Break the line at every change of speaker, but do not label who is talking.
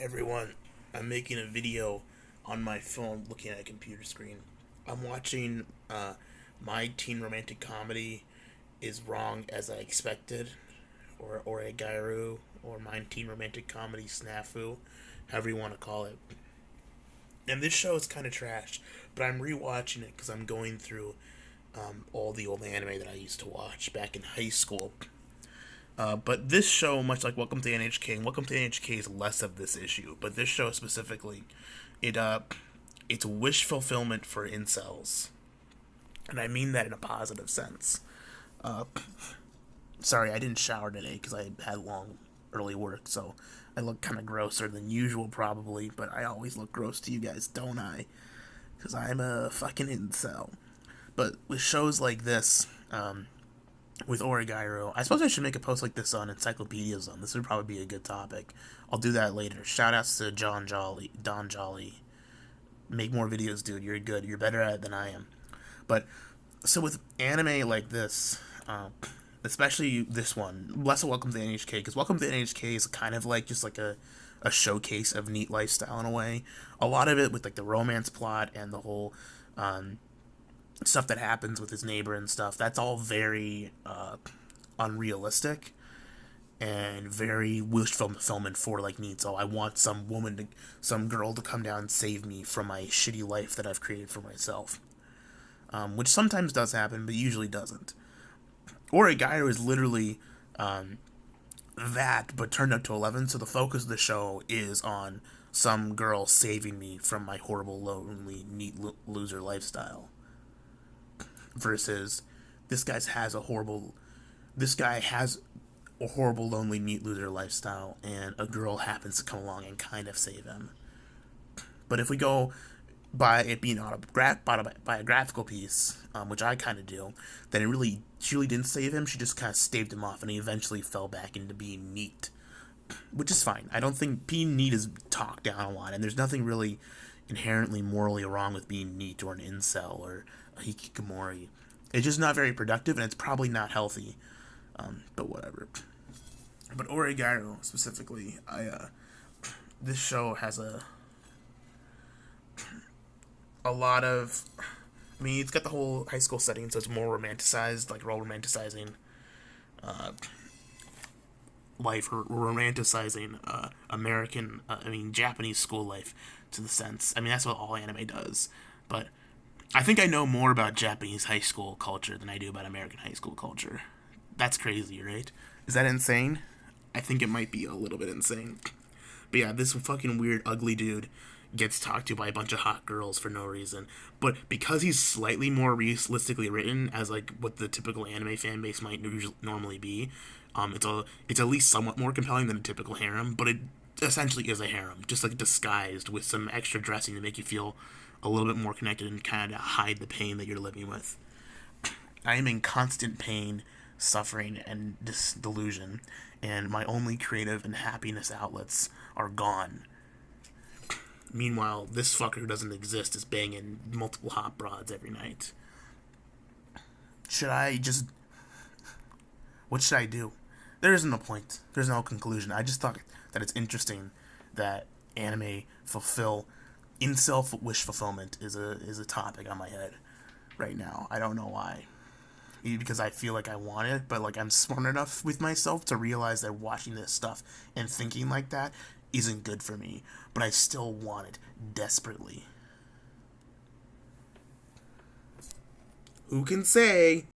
Everyone, I'm making a video on my phone looking at a computer screen. I'm watching My Teen Romantic Comedy is Wrong as I Expected, or a Gairu, or My Teen Romantic Comedy Snafu, however you want to call it. And this show is kind of trash, but I'm rewatching it because I'm going through all the old anime that I used to watch back in high school. But this show, much like Welcome to NHK, and Welcome to NHK is less of this issue. But this show specifically, it it's wish fulfillment for incels, and I mean that in a positive sense. Uh, Sorry, I didn't shower today because I had long early work, so I look kind of grosser than usual probably. But I always look gross to you guys, don't I? Because I'm a fucking incel. But with shows like this, with Origairu. I suppose I should make a post like this on Encyclopedia Zone. This would probably be a good topic. I'll do that later. Shoutouts to Don Jolly. Make more videos, dude. You're good. You're better at it than I am. But so with anime like this, especially this one, less of Welcome to NHK, because Welcome to NHK is kind of like just like a showcase of neat lifestyle in a way. A lot of it with like the romance plot and the whole stuff that happens with his neighbor and stuff, that's all very unrealistic and very wish fulfillment for like needs. So I want some girl to come down and save me from my shitty life that I've created for myself, which sometimes does happen, but usually doesn't. Or a guy who is literally that, but turned up to 11. So the focus of the show is on some girl saving me from my horrible, lonely, neat loser lifestyle versus this guy has a horrible lonely neat loser lifestyle and a girl happens to come along and kind of save him. But if we go by it being biographical piece, which I kind of do, then she really didn't save him. She just kind of staved him off, and he eventually fell back into being neat, which is fine. I don't think being neat is talked down a lot, and there's nothing really inherently morally wrong with being neat or an incel or a hikikomori. It's just not very productive, and it's probably not healthy. But whatever. But Origairu specifically, this show has a lot of. I mean, it's got the whole high school setting, so it's more romanticized, like we're all romanticizing life or romanticizing American, Japanese school life to the sense. I mean, that's what all anime does. But I think I know more about Japanese high school culture than I do about American high school culture. That's crazy, right? Is that insane? I think it might be a little bit insane. But yeah, this fucking weird, ugly dude gets talked to by a bunch of hot girls for no reason. But because he's slightly more realistically written, as like what the typical anime fan base might normally be, it's at least somewhat more compelling than a typical harem. But it essentially is a harem, just like disguised with some extra dressing to make you feel a little bit more connected and kind of hide the pain that you're living with. I am in constant pain, suffering, and delusion, and my only creative and happiness outlets are gone. Meanwhile, this fucker who doesn't exist is banging multiple hot broads every night. Should I just... What should I do? There isn't a point. There's no conclusion. I just thought that it's interesting that anime fulfill... Incel wish fulfillment is a topic on my head right now. I don't know why. Maybe because I feel like I want it, but like I'm smart enough with myself to realize that watching this stuff and thinking like that isn't good for me, but I still want it desperately. Who can say?